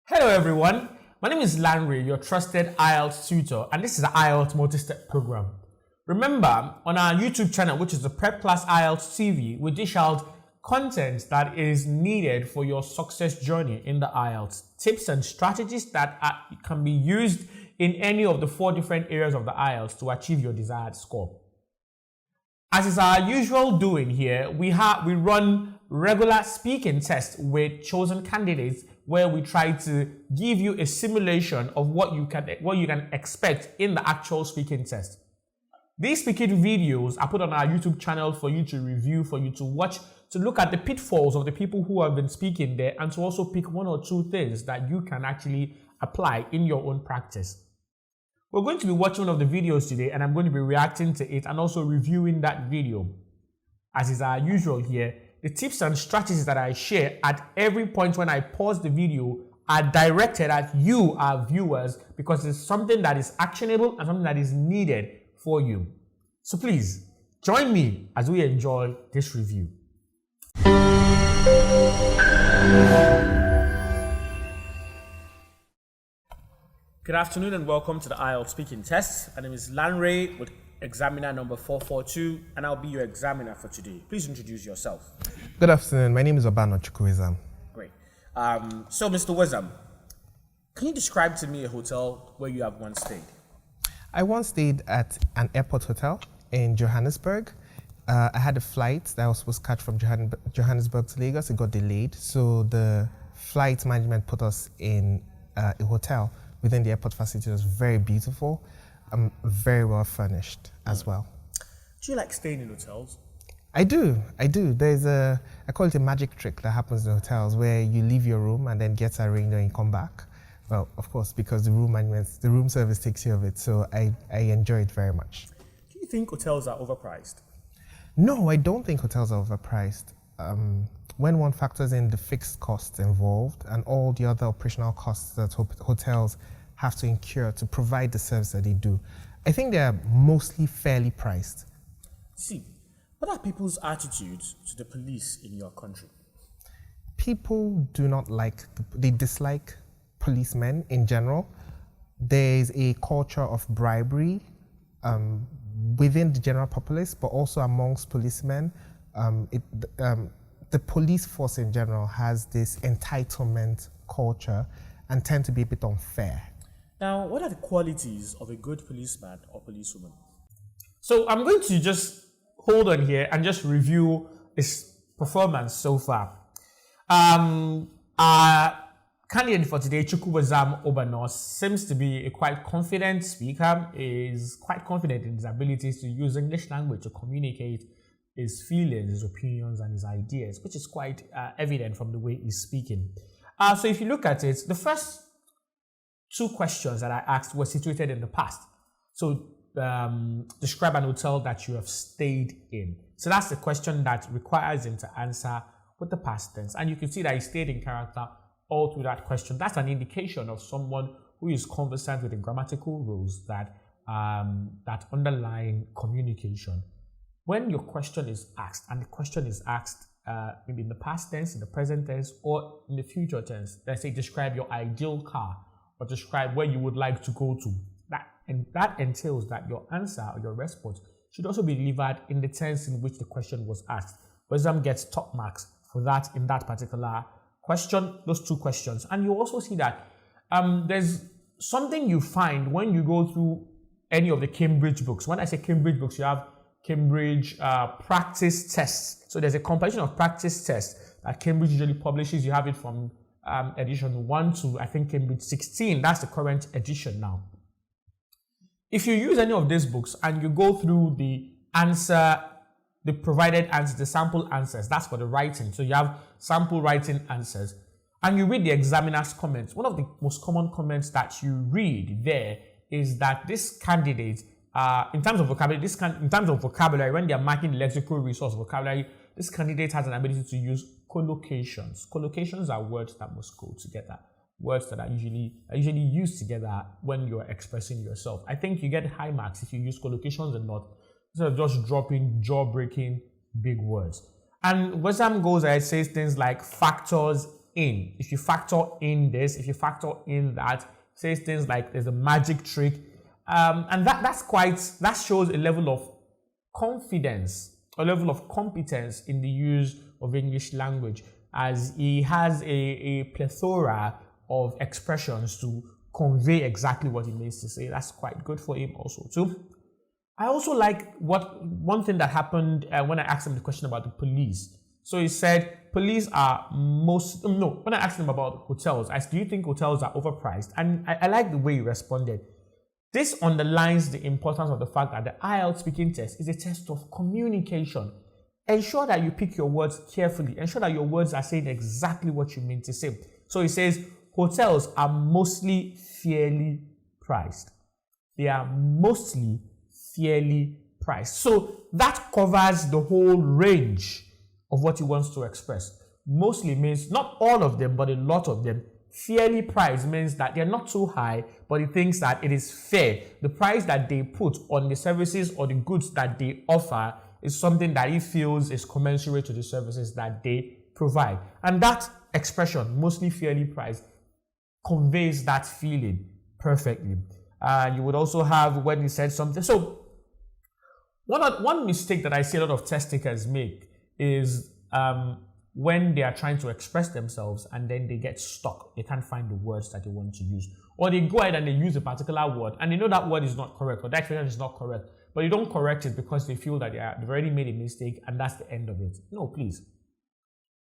Hello everyone, my name is Lanre, your trusted Ielts tutor, and this is the Ielts multi-step program. Remember, on our YouTube channel, which is the Prep Plus Ielts TV, we dish out content that is needed for your success journey in the Ielts, tips and strategies that can be used in any of the 4 different areas of the Ielts to achieve your desired score. As is our usual doing here, we run regular speaking tests with chosen candidates where we try to give you a simulation of what you can expect in the actual speaking test. These speaking videos are put on our YouTube channel for you to review, for you to watch, to look at the pitfalls of the people who have been speaking there, and to also pick 1 or 2 things that you can actually apply in your own practice. We're going to be watching one of the videos today, and I'm going to be reacting to it and also reviewing that video. As is our usual here, the tips and strategies that I share at every point when I pause the video are directed at you, our viewers, because it's something that is actionable and something that is needed for you. So please, join me as we enjoy this review. Good afternoon and welcome to the IELTS speaking test. My name is Lanre with examiner number 442, and I'll be your examiner for today. Please introduce yourself. Good afternoon. My name is Obano Chukwuezam. Great. So, Mr. Wezam, can you describe to me a hotel where you have once stayed? I once stayed at an airport hotel in Johannesburg. I had a flight that I was supposed to catch from Johannesburg to Lagos. It got delayed, so the flight management put us in a hotel within the airport facility. It was very beautiful. Very well furnished as well. Do you like staying in hotels? I do. There's I call it a magic trick that happens in hotels where you leave your room and then get arranged and you come back. Well, of course, because the room service takes care of it. So I enjoy it very much. Do you think hotels are overpriced? No, I don't think hotels are overpriced. When one factors in the fixed costs involved and all the other operational costs that hotels have to incur to provide the service that they do, I think they are mostly fairly priced. See, what are people's attitudes to the police in your country? People do not they dislike policemen in general. There's a culture of bribery within the general populace, but also amongst policemen. The police force in general has this entitlement culture and tend to be a bit unfair. Now, what are the qualities of a good policeman or policewoman? So I'm going to just hold on here and just review his performance so far. Our candidate for today, Chukwuezam Obanos, seems to be a quite confident speaker, is quite confident in his abilities to use English language to communicate his feelings, his opinions, and his ideas, which is quite evident from the way he's speaking. So if you look at it, the first 2 questions that I asked were situated in the past. So describe an hotel that you have stayed in. So that's the question that requires him to answer with the past tense. And you can see that he stayed in character all through that question. That's an indication of someone who is conversant with the grammatical rules that underline communication. When your question is asked, and the question is asked maybe in the past tense, in the present tense, or in the future tense, let's say describe your ideal car, or describe where you would like to go to. That entails that your answer or your response should also be delivered in the tense in which the question was asked. Wezam gets top marks for that in that particular question, those 2 questions. And you also see that there's something you find when you go through any of the Cambridge books. When I say Cambridge books, you have Cambridge practice tests. So there's a compilation of practice tests that Cambridge usually publishes. You have it from edition 1 to, I think, Cambridge 16. That's the current edition now. If you use any of these books and you go through the provided answers, the sample answers, that's for the writing. So you have sample writing answers, and you read the examiner's comments. One of the most common comments that you read there is that this candidate, in terms of vocabulary, when they are marking the lexical resource vocabulary, this candidate has an ability to use collocations. Collocations are words that must go together, words that are usually used together when you're expressing yourself. I think you get high marks if you use collocations and not instead of just dropping jaw-breaking big words. And Wezam goes ahead, says things like factors in, if you factor in this, if you factor in that, says things like there's a magic trick, and that shows a level of confidence, a level of competence in the use of English language, as he has a plethora of expressions to convey exactly what he means to say. That's quite good for him also too. I also like one thing that happened when I asked him the question about the police. So he said, police are when I asked him about hotels, I said, do you think hotels are overpriced? And I like the way he responded. This underlines the importance of the fact that the IELTS speaking test is a test of communication. Ensure that you pick your words carefully. Ensure that your words are saying exactly what you mean to say. So he says, hotels are mostly fairly priced. They are mostly fairly priced. So that covers the whole range of what he wants to express. Mostly means not all of them, but a lot of them. Fairly priced means that they're not too high, but he thinks that it is fair. The price that they put on the services or the goods that they offer is something that he feels is commensurate to the services that they provide. And that expression, mostly fairly priced, conveys that feeling perfectly. You would also have when he said something. So one mistake that I see a lot of test takers make is when they are trying to express themselves and then they get stuck. They can't find the words that they want to use. Or they go ahead and they use a particular word and they know that word is not correct or that expression is not correct, but they don't correct it because they feel that they've already made a mistake and that's the end of it. No, please.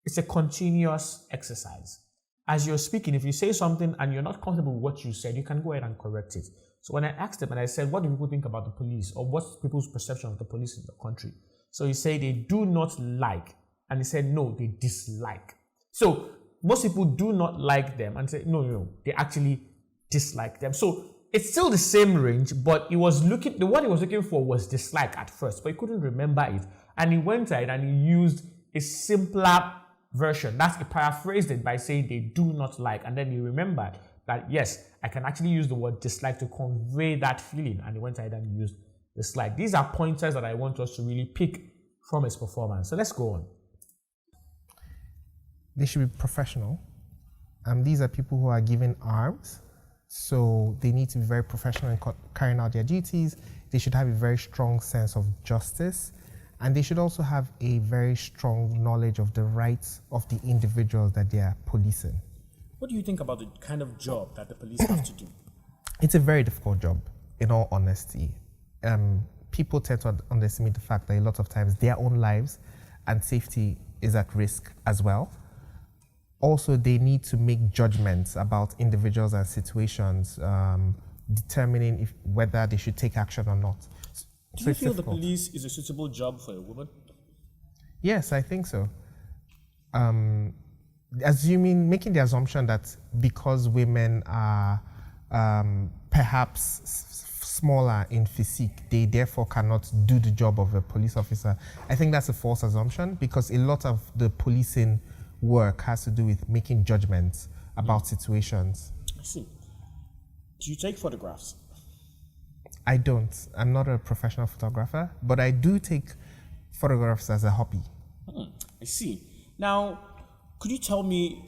It's a continuous exercise. As you're speaking, if you say something and you're not comfortable with what you said, you can go ahead and correct it. So when I asked him and I said, what do people think about the police, or what's people's perception of the police in the country? So he said they do not like, and he said no, they dislike. So most people do not like them and say no, they actually dislike them. So it's still the same range, but the word he was looking for was dislike at first, but he couldn't remember it. And he went ahead and he used a simpler version. He paraphrased it by saying they do not like, and then he remembered that yes, I can actually use the word dislike to convey that feeling, and he went ahead and used dislike. These are pointers that I want us to really pick from his performance. So let's go on. They should be professional. These are people who are given arms, so they need to be very professional in carrying out their duties. They should have a very strong sense of justice, and they should also have a very strong knowledge of the rights of the individuals that they are policing. What do you think about the kind of job that the police have to do? It's a very difficult job, in all honesty. People tend to underestimate the fact that a lot of times their own lives and safety is at risk as well. Also, they need to make judgments about individuals and situations, determining whether they should take action or not. Do you feel the police is a suitable job for a woman? Yes, I think so. Making the assumption that because women are perhaps smaller in physique, they therefore cannot do the job of a police officer. I think that's a false assumption, because a lot of the policing work has to do with making judgments about situations. I see. Do you take photographs? I don't. I'm not a professional photographer, but I do take photographs as a hobby. I see. Now, could you tell me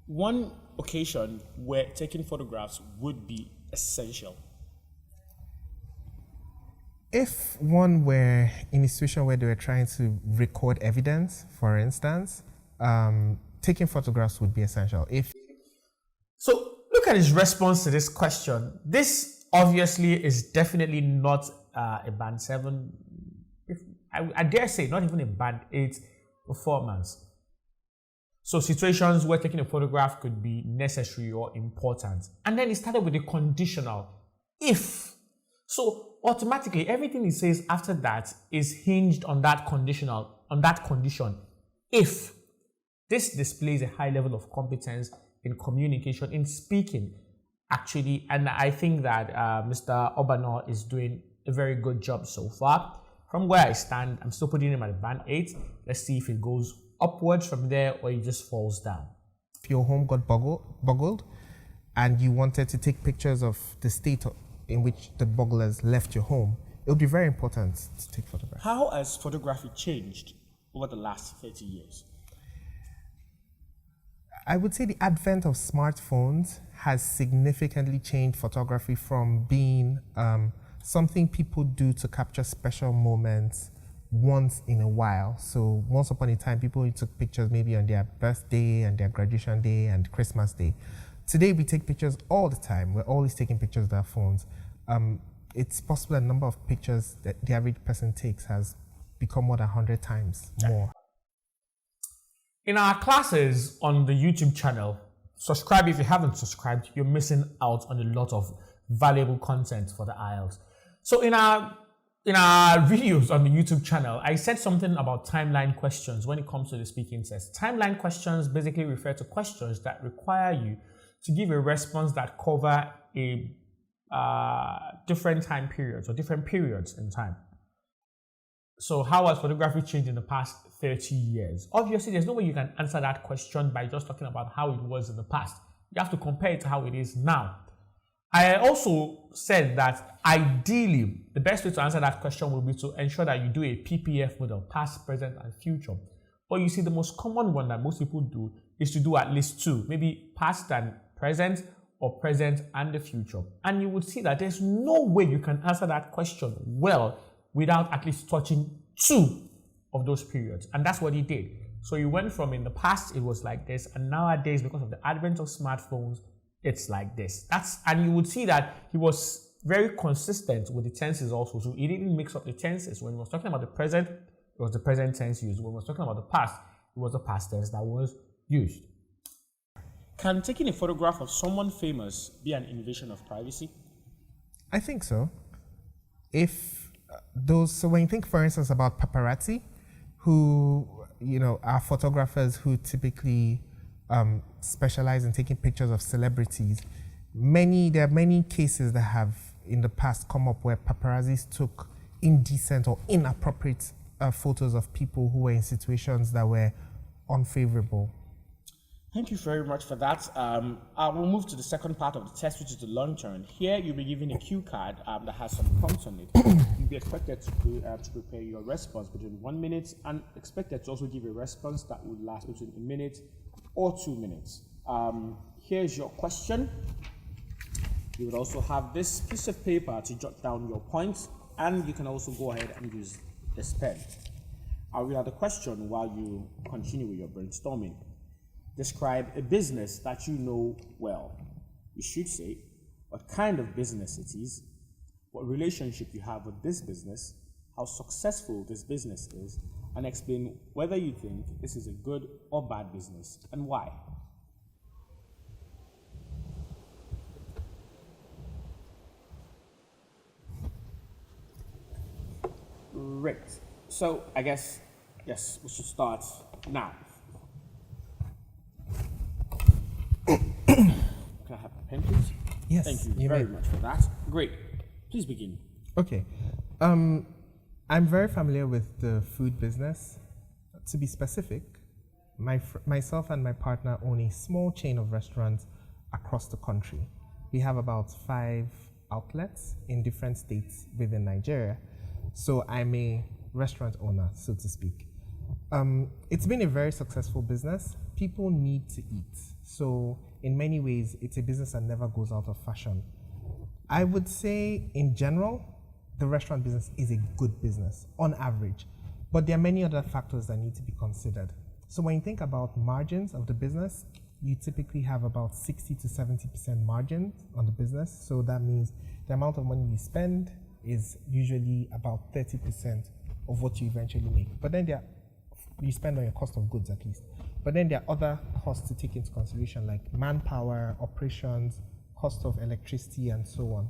one occasion where taking photographs would be essential? If one were in a situation where they were trying to record evidence, for instance, taking photographs would be essential. So look at his response to this question. This obviously is definitely not a band 7, I dare say not even a band 8 performance. So situations where taking a photograph could be necessary or important. And then he started with a conditional, if. So automatically everything he says after that is hinged on that conditional, on that condition, if. This displays a high level of competence in communication, in speaking, actually, and I think that Mr. Obano is doing a very good job so far. From where I stand, I'm still putting him at a band 8. Let's see if it goes upwards from there or it just falls down. If your home got boggled and you wanted to take pictures of the state in which the bogglers left your home, it would be very important to take photographs. How has photography changed over the last 30 years? I would say the advent of smartphones has significantly changed photography from being something people do to capture special moments once in a while. So once upon a time, people took pictures maybe on their birthday and their graduation day and Christmas day. Today, we take pictures all the time. We're always taking pictures with our phones. It's possible a number of pictures that the average person takes has become more than 100 times more. In our classes on the YouTube channel, subscribe if you haven't subscribed. You're missing out on a lot of valuable content for the IELTS. So in our videos on the YouTube channel, I said something about timeline questions when it comes to the speaking test. Timeline questions basically refer to questions that require you to give a response that cover a different time periods or different periods in time. So how has photography changed in the past 30 years? Obviously, there's no way you can answer that question by just talking about how it was in the past. You have to compare it to how it is now. I also said that ideally, the best way to answer that question would be to ensure that you do a PPF model, past, present, and future. But you see, the most common one that most people do is to do at least two, maybe past and present, or present and the future. And you would see that there's no way you can answer that question well without at least touching two of those periods. And that's what he did. So you went from in the past, it was like this, and nowadays, because of the advent of smartphones, it's like this. And you would see that he was very consistent with the tenses also. So he didn't mix up the tenses. When he was talking about the present, it was the present tense used. When he was talking about the past, it was the past tense that was used. Can taking a photograph of someone famous be an invasion of privacy? I think so. So when you think, for instance, about paparazzi, who are photographers who typically specialize in taking pictures of celebrities, there are many cases that have in the past come up where paparazzis took indecent or inappropriate photos of people who were in situations that were unfavorable. Thank you very much for that. I will move to the second part of the test, which is the long turn. Here, you'll be given a cue card that has some prompts on it. You'll be expected to prepare your response between 1 minute and expected to also give a response that would last between a minute or 2 minutes. Here's your question. You would also have this piece of paper to jot down your points, and you can also go ahead and use this pen. I'll read out the question while you continue with your brainstorming. Describe a business that you know well. You should say what kind of business it is, what relationship you have with this business, how successful this business is, and explain whether you think this is a good or bad business and why. Great. So I guess, yes, we should start now. Can I have a pen, please? Yes. Thank you very much for that. Great. Please begin. Okay. I'm very familiar with the food business. To be specific, myself and my partner own a small chain of restaurants across the country. We have about 5 outlets in different states within Nigeria. So I'm a restaurant owner, so to speak. It's been a very successful business. People need to eat. So in many ways, it's a business that never goes out of fashion. I would say in general, the restaurant business is a good business on average, but there are many other factors that need to be considered. So when you think about margins of the business, you typically have about 60 to 70% margins on the business. So that means the amount of money you spend is usually about 30% of what you eventually make. But then you spend on your cost of goods at least. But then there are other costs to take into consideration, like manpower, operations, cost of electricity, and so on.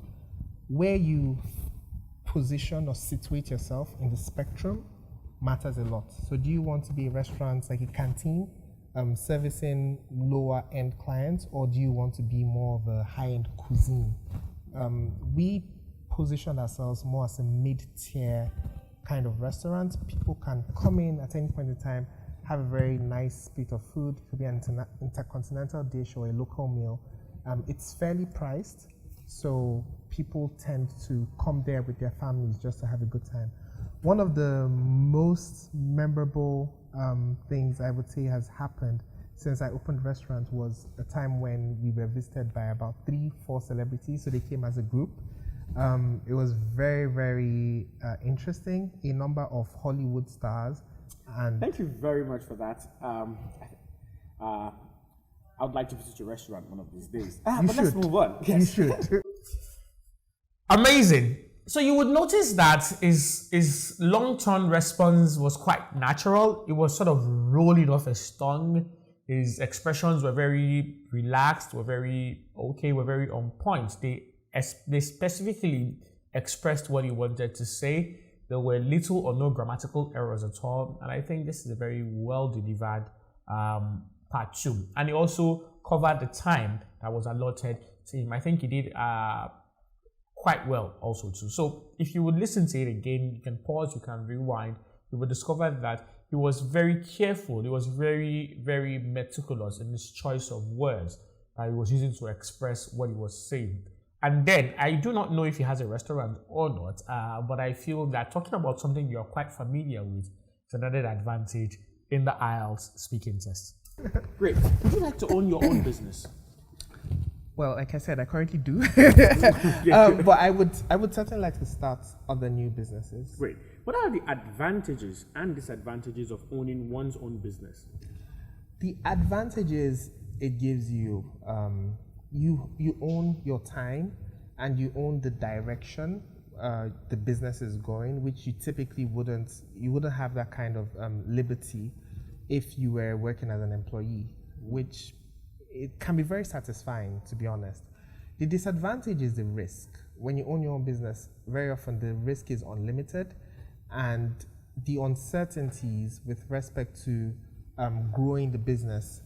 Where you position or situate yourself in the spectrum matters a lot. So do you want to be a restaurant like a canteen, servicing lower end clients, or do you want to be more of a high-end cuisine? We position ourselves more as a mid-tier kind of restaurant. People can come in at any point in time, have a very nice bit of food. It could be an intercontinental dish or a local meal. It's fairly priced, so people tend to come there with their families just to have a good time. One of the most memorable things I would say has happened since I opened restaurant was a time when we were visited by about 3-4 celebrities, so they came as a group. It was very, very interesting. A number of Hollywood stars. And thank you very much for that. I would like to visit your restaurant one of these days. Let's move on. Yes. You should. Amazing. So you would notice that his long-term response was quite natural. It was sort of rolling off his tongue. His expressions were very relaxed, were very okay, were very on point. They specifically expressed what he wanted to say. There were little or no grammatical errors at all. And I think this is a very well-delivered part 2. And he also covered the time that was allotted to him. I think he did quite well also too. So if you would listen to it again, you can pause, you can rewind, you will discover that he was very careful, he was very, very meticulous in his choice of words that he was using to express what he was saying. And then, I do not know if he has a restaurant or not, but I feel that talking about something you're quite familiar with is another advantage in the IELTS speaking test. Great. Would you like to own your own business? Well, like I said, I currently do, but I would certainly like to start other new businesses. Great. What are the advantages and disadvantages of owning one's own business? The advantages it gives you, you own your time and you own the direction the business is going, which you typically wouldn't have that kind of liberty if you were working as an employee, which it can be very satisfying, to be honest. The disadvantage is the risk. When you own your own business, very often the risk is unlimited, and the uncertainties with respect to growing the business.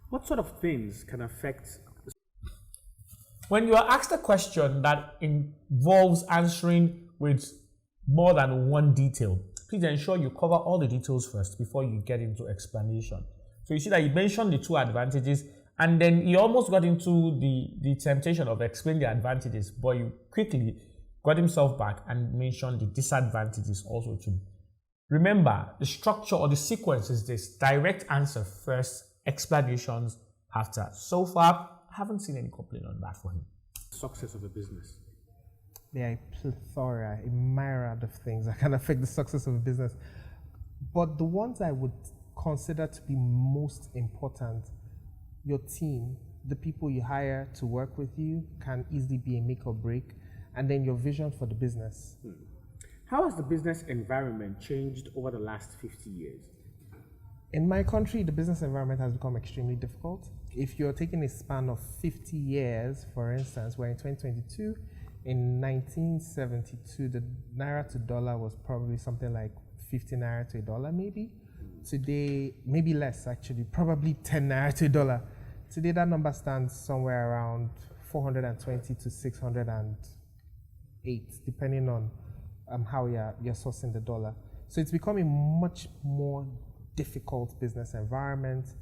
What sort of things can affect? When you are asked a question that involves answering with more than one detail, please ensure you cover all the details first before you get into explanation. So you see that you mentioned the 2 advantages, and then he almost got into the temptation of explaining the advantages, but he quickly got himself back and mentioned the disadvantages also too. Remember, the structure or the sequence is this: direct answer first, explanations after. So far, I haven't seen any complaint on that for him. Success of a business. There are a plethora, a myriad of things that can affect the success of a business. But the ones I would consider to be most important, your team, the people you hire to work with you, can easily be a make or break, and then your vision for the business. How has the business environment changed over the last 50 years? In my country, the business environment has become extremely difficult. If you're taking a span of 50 years, for instance, we're in 2022, in 1972, the naira to dollar was probably something like 50 naira to a dollar maybe. Today, maybe less actually, probably 10 naira to a dollar. Today, that number stands somewhere around 420 to 608, depending on how you're sourcing the dollar. So it's become a much more difficult business environment.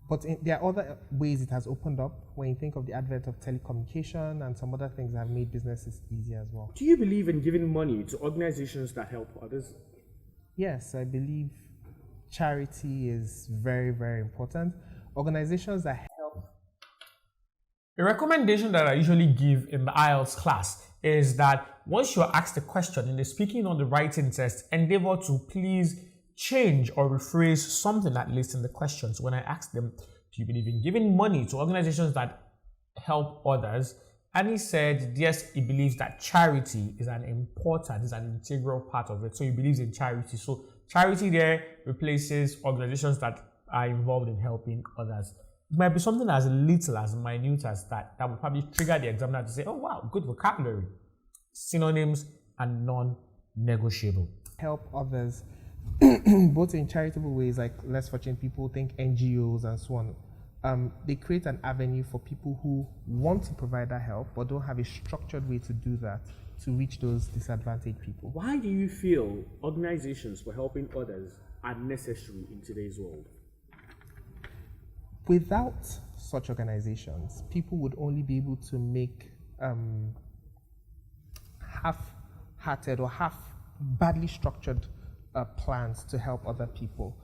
But there are other ways it has opened up when you think of the advent of telecommunication and some other things that have made businesses easier as well. Do you believe in giving money to organizations that help others? Yes, I believe charity is very, very important. Organizations that help. A recommendation that I usually give in the IELTS class is that once you are asked a question in the speaking or the writing test, endeavor to please change or rephrase something at least in the questions. When I asked them, do you believe in giving money to organizations that help others? And he said, yes, he believes that charity is an integral part of it. So he believes in charity. So charity there replaces organizations that are involved in helping others. It might be something as little, as minute as that would probably trigger the examiner to say, oh wow, good vocabulary. Synonyms and non-negotiable. Help others, both in charitable ways, like less fortunate people, think NGOs and so on. They create an avenue for people who want to provide that help but don't have a structured way to do that to reach those disadvantaged people. Why do you feel organizations for helping others are necessary in today's world? Without such organizations, people would only be able to make half-hearted or badly structured plans to help other people.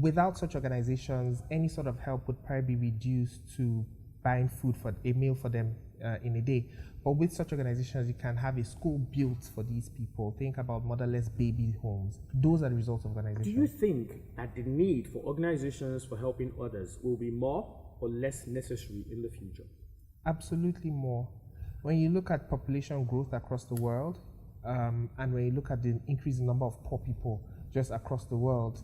Without such organizations, any sort of help would probably be reduced to buying food for a meal for them in a day. But with such organizations, you can have a school built for these people. Think about motherless baby homes. Those are the results of organizations. Do you think that the need for organizations for helping others will be more or less necessary in the future? Absolutely more. When you look at population growth across the world, and when you look at the increasing number of poor people just across the world,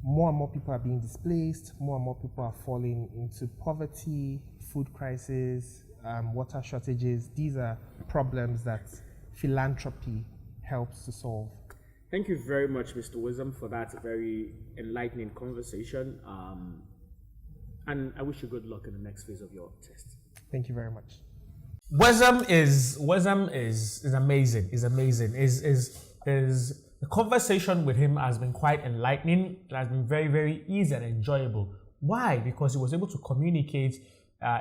more and more people are being displaced, more and more people are falling into poverty, food crisis, water shortages. These are problems that philanthropy helps to solve. Thank you very much, Mr. Wisdom, for that very enlightening conversation. And I wish you good luck in the next phase of your test. Thank you very much. Wisdom is amazing. Is amazing. Is the conversation with him has been quite enlightening. It has been very, very easy and enjoyable. Why? Because he was able to communicate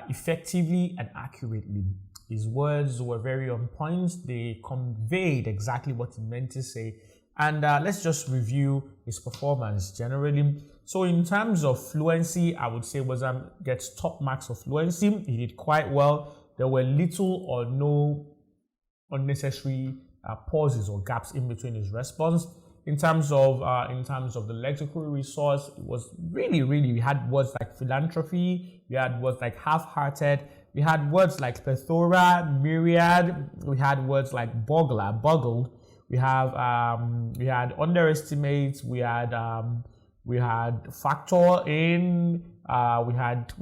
effectively and accurately. His words were very on point. They conveyed exactly what he meant to say. And let's just review his performance generally. So in terms of fluency, I would say Wisdom gets top marks for fluency. He did quite well. There were little or no unnecessary pauses or gaps in between his response. In terms of the lexical resource, it was really, we had words like philanthropy, we had words like half-hearted, we had words like plethora, myriad, we had words like boggled, we had underestimate, we had factor in, we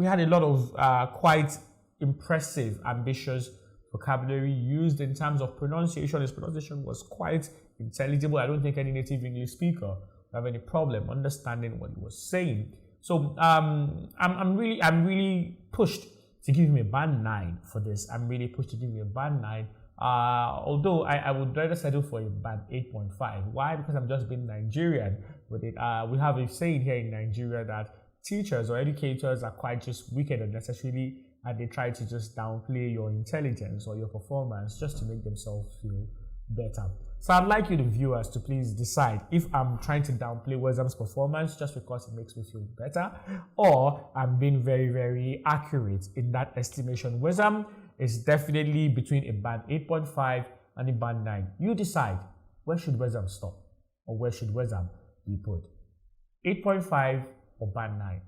had a lot of quite impressive, ambitious vocabulary used. In terms of pronunciation, his pronunciation was quite intelligible. I don't think any native English speaker would have any problem understanding what he was saying. So I'm really pushed to give him a band 9 for this. I'm really pushed to give him a band 9. Although I would rather settle for a band 8.5. Why? Because I'm just being Nigerian with it. We have a saying here in Nigeria that teachers or educators are quite just wicked unnecessarily, and they try to just downplay your intelligence or your performance just to make themselves feel better. So I'd like you, the viewers, to please decide if I'm trying to downplay Wisdom's performance just because it makes me feel better, or I'm being very, very accurate in that estimation. Wisdom is definitely between a band 8.5 and a band 9. You decide, where should Wisdom stop, or where should Wisdom be put? 8.5 or band 9?